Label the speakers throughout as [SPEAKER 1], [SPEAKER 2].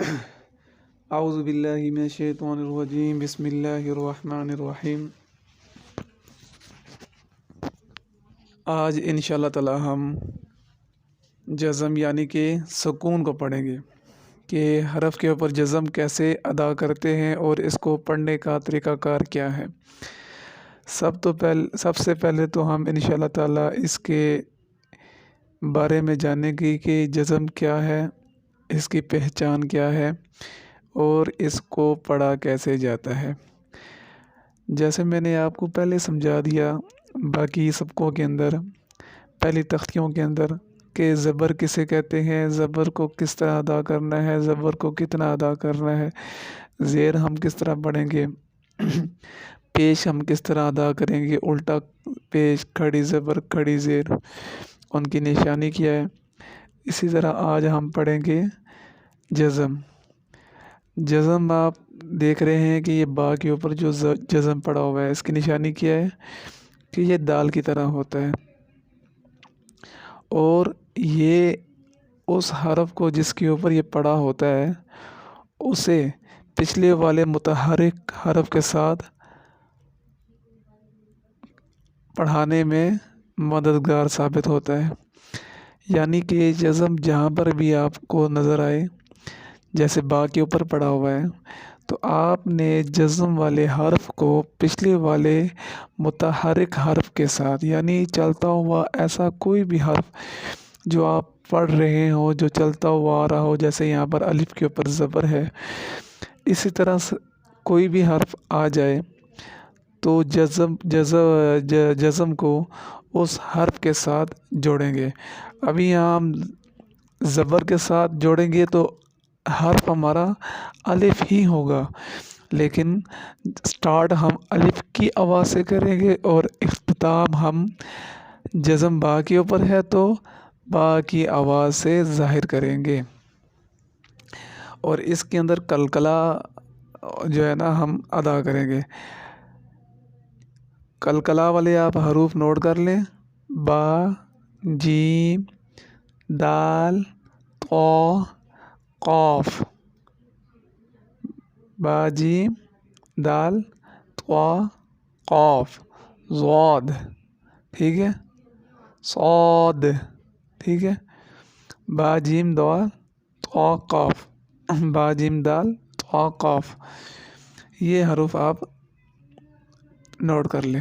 [SPEAKER 1] اعوذ باللہ من الشیطان الرجیم، بسم اللہ الرحمن الرحیم۔ آج انشاءاللہ تعالی ہم جزم یعنی کہ سکون کو پڑھیں گے کہ حرف کے اوپر جزم کیسے ادا کرتے ہیں اور اس کو پڑھنے کا طریقہ کار کیا ہے۔ سب سے پہلے تو ہم انشاءاللہ تعالی اس کے بارے میں جانیں گے کہ جزم کیا ہے، اس کی پہچان کیا ہے اور اس کو پڑھا کیسے جاتا ہے۔ جیسے میں نے آپ کو پہلے سمجھا دیا باقی سبقوں کے اندر، پہلی تختیوں کے اندر، کہ زبر کسے کہتے ہیں، زبر کو کس طرح ادا کرنا ہے، زبر کو کتنا ادا کرنا ہے، زیر ہم کس طرح پڑھیں گے، پیش ہم کس طرح ادا کریں گے، الٹا پیش، کھڑی زبر، کھڑی زیر، ان کی نشانی کیا ہے۔ اسی طرح آج ہم پڑھیں گے جزم۔ جزم آپ دیکھ رہے ہیں کہ یہ با کے اوپر جو جزم پڑا ہوا ہے، اس کی نشانی کیا ہے کہ یہ دال کی طرح ہوتا ہے، اور یہ اس حرف کو جس کے اوپر یہ پڑا ہوتا ہے اسے پچھلے والے متحرک حرف کے ساتھ پڑھانے میں مددگار ثابت ہوتا ہے۔ یعنی کہ جزم جہاں پر بھی آپ کو نظر آئے، جیسے با کے اوپر پڑا ہوا ہے، تو آپ نے جزم والے حرف کو پچھلے والے متحرک حرف کے ساتھ، یعنی چلتا ہوا ایسا کوئی بھی حرف جو آپ پڑھ رہے ہو، جو چلتا ہوا آ رہا ہو، جیسے یہاں پر الف کے اوپر زبر ہے، اسی طرح کوئی بھی حرف آ جائے تو جزم کو اس حرف کے ساتھ جوڑیں گے۔ ابھی یہاں ہم زبر کے ساتھ جوڑیں گے تو حرف ہمارا الف ہی ہوگا، لیکن سٹارٹ ہم الف کی آواز سے کریں گے اور اختتام ہم جزم با کے اوپر ہے تو با کی آواز سے ظاہر کریں گے۔ اور اس کے اندر قلقلہ جو ہے نا ہم ادا کریں گے۔ قلقلہ والے آپ حروف نوٹ کر لیں: با، جیم، دال، طا، قاف۔ با، جیم، دال، طا، قاف، ضاد، ٹھیک ہے، صاد، ٹھیک ہے، با، جیم، دال، طا، قاف، با، جیم، دال، طا، قاف، یہ حروف آپ نوٹ کر لیں۔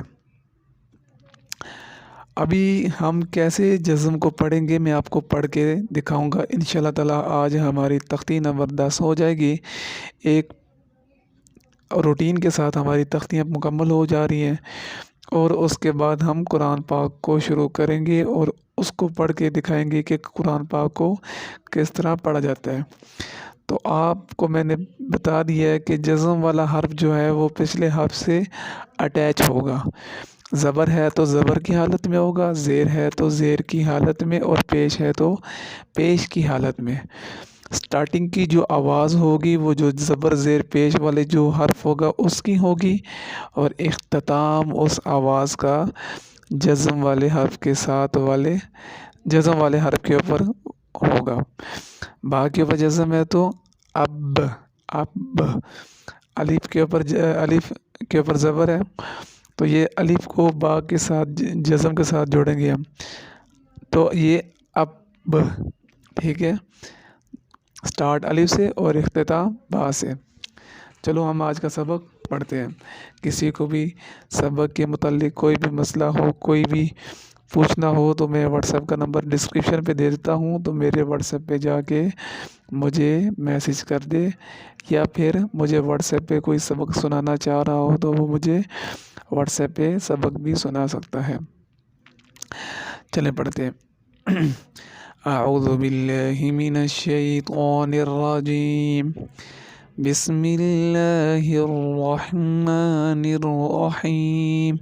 [SPEAKER 1] ابھی ہم کیسے جزم کو پڑھیں گے میں آپ کو پڑھ کے دکھاؤں گا انشاءاللہ تعالی۔ آج ہماری تختی نمبر 10 ہو جائے گی، ایک روٹین کے ساتھ ہماری تختیاں مکمل ہو جا رہی ہیں، اور اس کے بعد ہم قرآن پاک کو شروع کریں گے اور اس کو پڑھ کے دکھائیں گے کہ قرآن پاک کو کس طرح پڑھا جاتا ہے۔ تو آپ کو میں نے بتا دیا ہے کہ جزم والا حرف جو ہے وہ پچھلے حرف سے اٹیچ ہوگا۔ زبر ہے تو زبر کی حالت میں ہوگا، زیر ہے تو زیر کی حالت میں، اور پیش ہے تو پیش کی حالت میں۔ سٹارٹنگ کی جو آواز ہوگی وہ جو زبر زیر پیش والے جو حرف ہوگا اس کی ہوگی، اور اختتام اس آواز کا جزم والے حرف کے ساتھ جزم والے حرف کے اوپر ہوگا۔ با کے اوپر جزم ہے تو اب، الف کے اوپر زبر ہے تو یہ الف کو با کے ساتھ جزم کے ساتھ جوڑیں گے ہم، تو یہ اب، ٹھیک ہے، سٹارٹ الف سے اور اختتام با سے۔ چلو ہم آج کا سبق پڑھتے ہیں۔ کسی کو بھی سبق کے متعلق کوئی بھی مسئلہ ہو، کوئی بھی پوچھنا ہو تو میں واٹس ایپ کا نمبر ڈسکرپشن پہ دے دیتا ہوں، تو میرے واٹس ایپ پہ جا کے مجھے میسج کر دے، یا پھر مجھے واٹس ایپ پہ کوئی سبق سنانا چاہ رہا ہو تو وہ مجھے واٹس ایپ پہ سبق بھی سنا سکتا ہے۔ چلیں پڑھتے ہیں۔ اعوذ باللہ من الشیطان الرجیم، بسم اللہ الرحمن الرحیم۔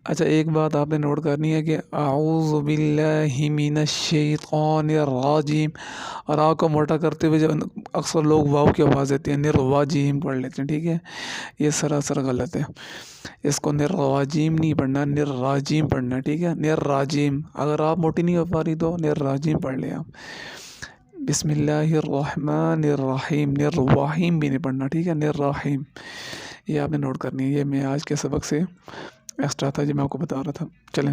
[SPEAKER 1] اچھا، ایک بات آپ نے نوٹ کرنی ہے کہ اعوذ باللہ من الشیطان الرجیم، اور آ کو موٹا کرتے ہوئے جب اکثر لوگ واو کی آواز دیتے ہیں، نرواجیم پڑھ لیتے ہیں، ٹھیک ہے، یہ سراسر غلط ہے۔ اس کو نرواجیم نہیں پڑھنا، نرراجیم پڑھنا، ٹھیک ہے، نرراجیم۔ اگر آپ موٹی نہیں ہو پا رہی تو نرراجیم پڑھ لیں آپ۔ بسم اللہ الرحمن الرحیم، نرواحیم بھی نہیں پڑھنا، ٹھیک ہے، نرواحیم، یہ آپ نے نوٹ کرنی ہے، یہ میں آج کے سبق سے ایکسٹرا تھا جو میں آپ کو بتا رہا تھا۔ چلیں،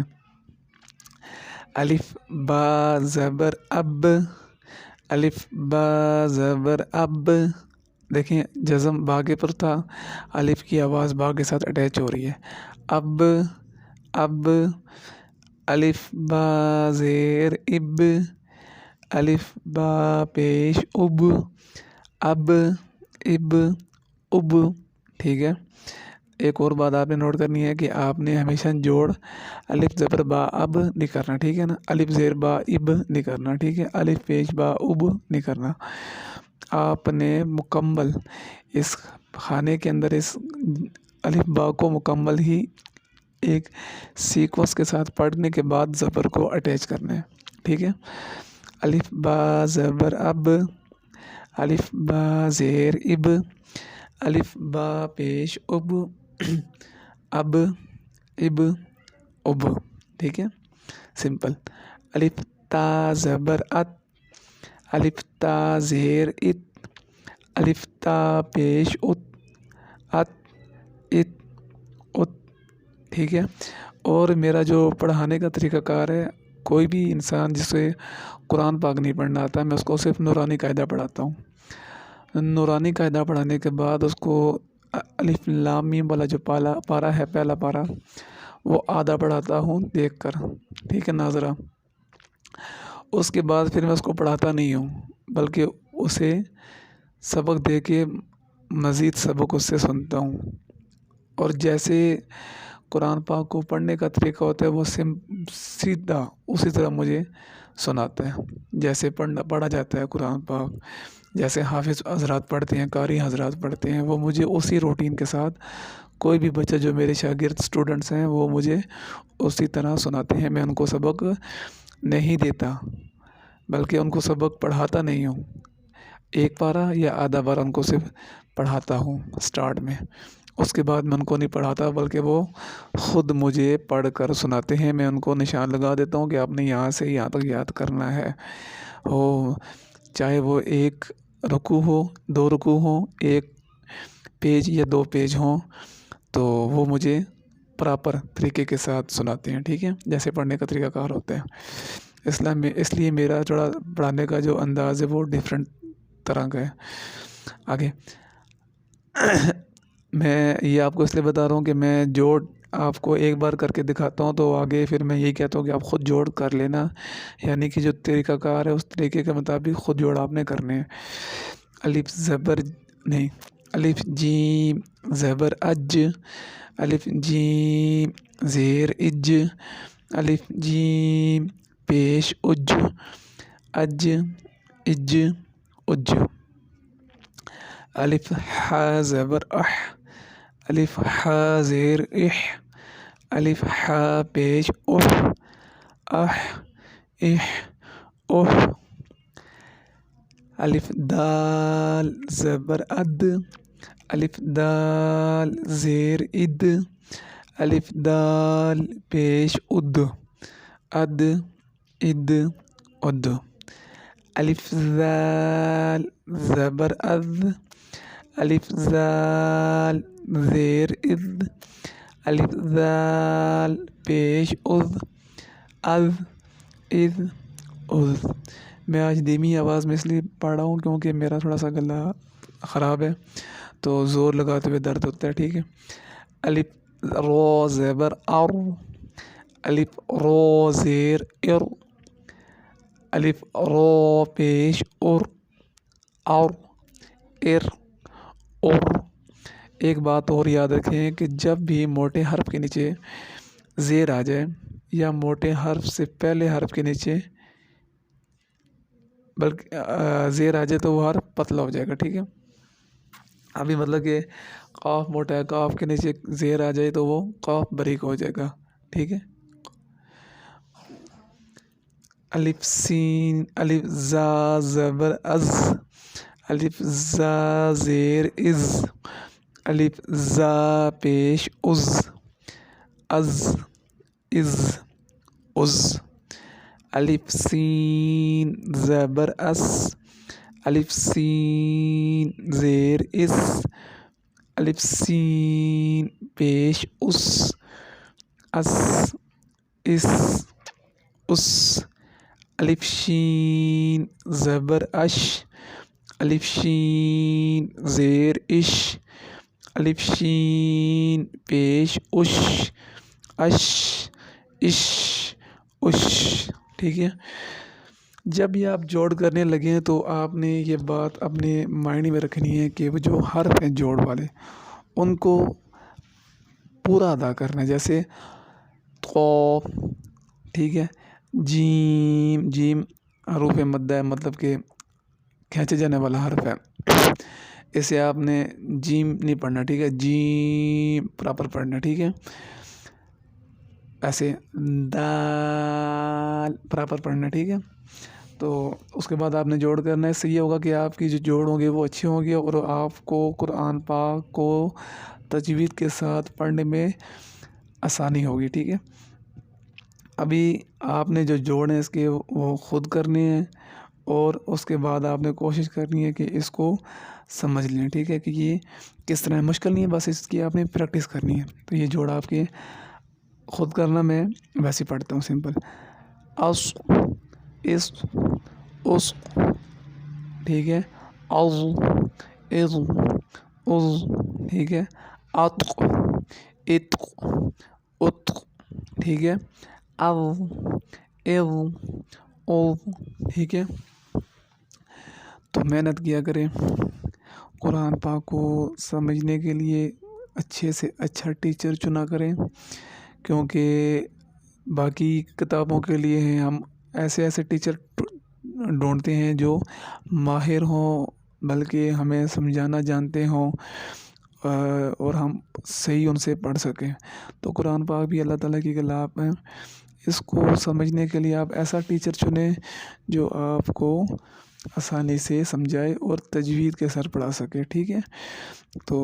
[SPEAKER 1] الف با زبر اب، الف با زبر اب، دیکھیں جزم با کے پر تھا، الف کی آواز با کے ساتھ اٹیچ ہو رہی ہے، اب، اب، الف با زیر اب، الف با پیش اب، اب، اب، اب، ٹھیک ہے۔ ایک اور بات آپ نے نوٹ کرنی ہے کہ آپ نے ہمیشہ جوڑ الف زبر با اب نہیں کرنا، ٹھیک ہے نا، الف زیر با اب نہیں کرنا، ٹھیک ہے، الف پیش با اب نہیں کرنا، آپ نے مکمل اس خانے کے اندر اس الف با کو مکمل ہی ایک سیکوینس کے ساتھ پڑھنے کے بعد زبر کو اٹیچ کرنا ہے، ٹھیک ہے۔ الف با زبر اب، الف با زیر اب، الف با پیش اب، اب، اب، اب، ٹھیک ہے، سمپل۔ الف تا زبر ات، الف تا زیر ات، الف تا پیش ات، ات، ات، ات، ٹھیک ہے۔ اور میرا جو پڑھانے کا طریقہ کار ہے، کوئی بھی انسان جسے قرآن پاک نہیں پڑھنا آتا، میں اس کو صرف نورانی قاعدہ پڑھاتا ہوں۔ نورانی قاعدہ پڑھانے کے بعد اس کو الف لام میم والا جو پارا ہے، پہلا پارا، وہ آدھا پڑھاتا ہوں دیکھ کر، ٹھیک ہے ناظرہ۔ اس کے بعد پھر میں اس کو پڑھاتا نہیں ہوں، بلکہ اسے سبق دے کے مزید سبق اس سے سنتا ہوں، اور جیسے قرآن پاک کو پڑھنے کا طریقہ ہوتا ہے وہ سیدھا اسی طرح مجھے سناتا ہے، جیسے پڑھا جاتا ہے قرآن پاک، جیسے حافظ حضرات پڑھتے ہیں، قاری حضرات پڑھتے ہیں، وہ مجھے اسی روٹین کے ساتھ، کوئی بھی بچہ جو میرے شاگرد اسٹوڈنٹس ہیں وہ مجھے اسی طرح سناتے ہیں۔ میں ان کو سبق نہیں دیتا، بلکہ ان کو سبق پڑھاتا نہیں ہوں، ایک پارہ یا آدھا پارہ ان کو صرف پڑھاتا ہوں سٹارٹ میں، اس کے بعد میں ان کو نہیں پڑھاتا، بلکہ وہ خود مجھے پڑھ کر سناتے ہیں۔ میں ان کو نشان لگا دیتا ہوں کہ آپ نے یہاں سے یہاں تک یاد کرنا ہے، چاہے وہ ایک رکوع ہو، دو رکوع ہوں، ایک پیج یا دو پیج ہوں، تو وہ مجھے پراپر طریقے کے ساتھ سناتے ہیں، ٹھیک ہے، جیسے پڑھنے کا طریقہ کار ہوتا ہے۔ اس لیے میرا تھوڑا پڑھانے کا جو انداز ہے وہ ڈیفرنٹ طرح کا ہے۔ آگے میں یہ آپ کو اس لیے بتا رہا ہوں کہ میں جوڑ آپ کو ایک بار کر کے دکھاتا ہوں، تو آگے پھر میں یہی کہتا ہوں کہ آپ خود جوڑ کر لینا، یعنی کہ جو طریقہ کار ہے اس طریقے کے مطابق خود جوڑ آپ نے کرنے ہیں۔ الف زبر نہیں، الف جیم زبر اج، الف جیم زیر اج، الف جیم پیش اج، اج، اج، اج، الف ح زبر اح، الف ح زیر اح، الف ح پیش اح، اح، اح، اح، الف دال زبر اد، الف دال زیر اد، الف دال پیش اد، اد، اد، اد، الف زال زبر اذ، الف زال زیر اذ، الف زال پیش اذ، اذ، اذ، اذ۔ میں آج دھیمی آواز میں اس لیے پڑھ رہا ہوں کیونکہ میرا تھوڑا سا گلا خراب ہے، تو زور لگاتے ہوئے درد ہوتا ہے، ٹھیک ہے۔ الف رو زبر ار، الف رو زیر ار، الف رو پیش ار، اور، ار، اور۔ ایک بات اور یاد رکھیں کہ جب بھی موٹے حرف کے نیچے زیر آ جائے یا موٹے حرف سے پہلے حرف کے نیچے بلکہ زیر آ جائے تو وہ حرف پتلا ہو جائے گا، ٹھیک ہے۔ ابھی مطلب کہ قاف موٹا ہے، قاف کے نیچے زیر آ جائے تو وہ قاف باریک ہو جائے گا، ٹھیک ہے۔ الف سین، الف زا زبر از، الف زا زیر از، الف زا پیش از، از، از، از، الف سین زبر اس، الف سین زیر اس، الف سین پیش اس، اس اس اس، الف شین زبر اش، الف شین زیر اش، الف شین پیش اش، اش اش اش، ٹھیک ہے۔ جب یہ آپ جوڑ کرنے لگیں تو آپ نے یہ بات اپنے مائنڈ میں رکھنی ہے کہ وہ جو حرف ہیں جوڑ والے ان کو پورا ادا کرنا ہے، جیسے قاف، ٹھیک ہے، جیم، جیم حروف مدہ ہے، مطلب کہ کھینچے جانے والا حرف ہے، اسے آپ نے جیم نہیں پڑھنا، ٹھیک ہے، جیم پراپر پڑھنا، ٹھیک ہے۔ ایسے دال پراپر پڑھنا، ٹھیک ہے۔ تو اس کے بعد آپ نے جوڑ کرنا ہے، اس سے یہ ہوگا کہ آپ کی جو جوڑ ہوں گے وہ اچھے ہوں گے اور آپ کو قرآن پاک کو تجوید کے ساتھ پڑھنے میں آسانی ہوگی، ٹھیک ہے۔ ابھی آپ نے جو جوڑ ہیں اس کے وہ خود کرنے ہیں اور اس کے بعد آپ نے کوشش کرنی ہے کہ اس کو سمجھ لیں، ٹھیک ہے، کہ یہ کس طرح ہے، مشکل نہیں ہے، بس اس کی آپ نے پریکٹس کرنی ہے۔ تو یہ جوڑ آپ کے خود کرنا، میں ویسے پڑھتا ہوں سمپل، اس اس اس، ٹھیک ہے، از از از، ٹھیک ہے، عطق عطق عطق، ٹھیک ہے، از از از، ٹھیک ہے۔ تو محنت کیا کریں قرآن پاک کو سمجھنے کے لیے، اچھے سے اچھا ٹیچر چنا کریں، کیونکہ باقی کتابوں کے لیے ہیں ہم ایسے ایسے ٹیچر ڈھونڈتے ہیں جو ماہر ہوں، بلکہ ہمیں سمجھانا جانتے ہوں اور ہم صحیح ان سے پڑھ سکیں۔ تو قرآن پاک بھی اللہ تعالیٰ کی کلام ہے، اس کو سمجھنے کے لیے آپ ایسا ٹیچر چنیں جو آپ کو آسانی سے سمجھائے اور تجوید کے سر پڑھا سکے، ٹھیک ہے۔ تو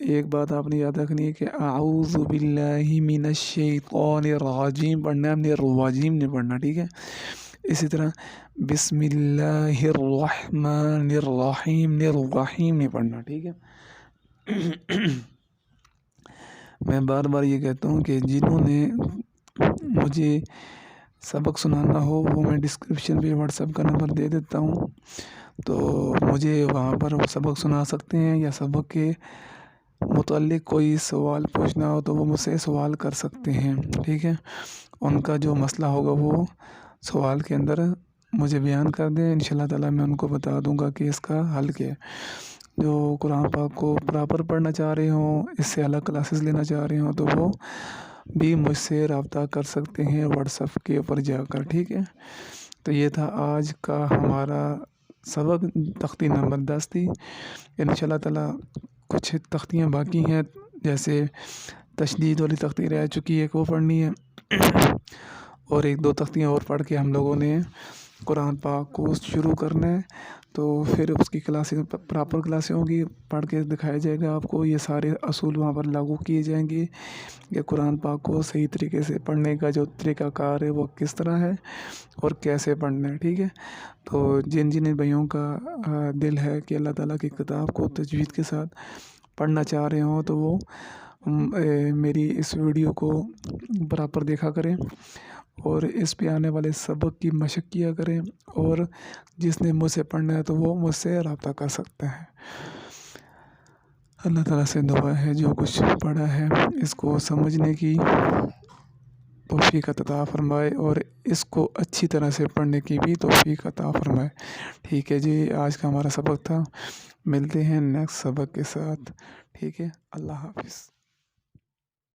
[SPEAKER 1] ایک بات آپ نے یاد رکھنی ہے کہ اعوذ باللہ من الشیطان الرجیم پڑھنا ہے، ہم نے الرجیم نہیں پڑھنا، ٹھیک ہے۔ اسی طرح بسم اللہ الرحمن الرحیم الرحیم نہیں پڑھنا، ٹھیک ہے۔ میں بار بار یہ کہتا ہوں کہ جنہوں نے مجھے سبق سنانا ہو وہ میں ڈسکرپشن پہ واٹس ایپ کا نمبر دے دیتا ہوں، تو مجھے وہاں پر سبق سنا سکتے ہیں، یا سبق کے متعلق کوئی سوال پوچھنا ہو تو وہ مجھ سے سوال کر سکتے ہیں، ٹھیک ہے۔ ان کا جو مسئلہ ہوگا وہ سوال کے اندر مجھے بیان کر دیں، انشاءاللہ تعالیٰ میں ان کو بتا دوں گا کہ اس کا حل کیا ہے۔ جو قرآن پاک کو پراپر پڑھنا چاہ رہے ہوں، اس سے الگ کلاسز لینا چاہ رہے ہوں، تو وہ بھی مجھ سے رابطہ کر سکتے ہیں واٹس ایپ کے اوپر جا کر، ٹھیک ہے۔ تو یہ تھا آج کا ہمارا سبق، تختی نمبر 10 تھی۔ انشاءاللہ تعالیٰ کچھ تختیاں باقی ہیں، جیسے تشدید والی تختی رہ چکی ہے، ایک وہ پڑھنی ہے، اور ایک دو تختیاں اور پڑھ کے ہم لوگوں نے قرآن پاک کو شروع کرنا ہے۔ تو پھر اس کی کلاسیں پراپر کلاسیں ہوں گی، پڑھ کے دکھایا جائے گا آپ کو، یہ سارے اصول وہاں پر لاگو کیے جائیں گے کہ قرآن پاک کو صحیح طریقے سے پڑھنے کا جو طریقہ کار ہے وہ کس طرح ہے اور کیسے پڑھنا ہے، ٹھیک ہے۔ تو جن جن بھائیوں کا دل ہے کہ اللہ تعالیٰ کی کتاب کو تجوید کے ساتھ پڑھنا چاہ رہے ہوں تو وہ میری اس ویڈیو کو برابر دیکھا کریں اور اس پہ آنے والے سبق کی مشق کیا کریں، اور جس نے مجھ سے پڑھنا ہے تو وہ مجھ سے رابطہ کر سکتا ہے۔ اللہ تعالیٰ سے دعا ہے جو کچھ پڑھا ہے اس کو سمجھنے کی توفیق عطا فرمائے اور اس کو اچھی طرح سے پڑھنے کی بھی توفیق عطا فرمائے، ٹھیک ہے جی۔ آج کا ہمارا سبق تھا، ملتے ہیں نیکسٹ سبق کے ساتھ، ٹھیک ہے، اللہ حافظ۔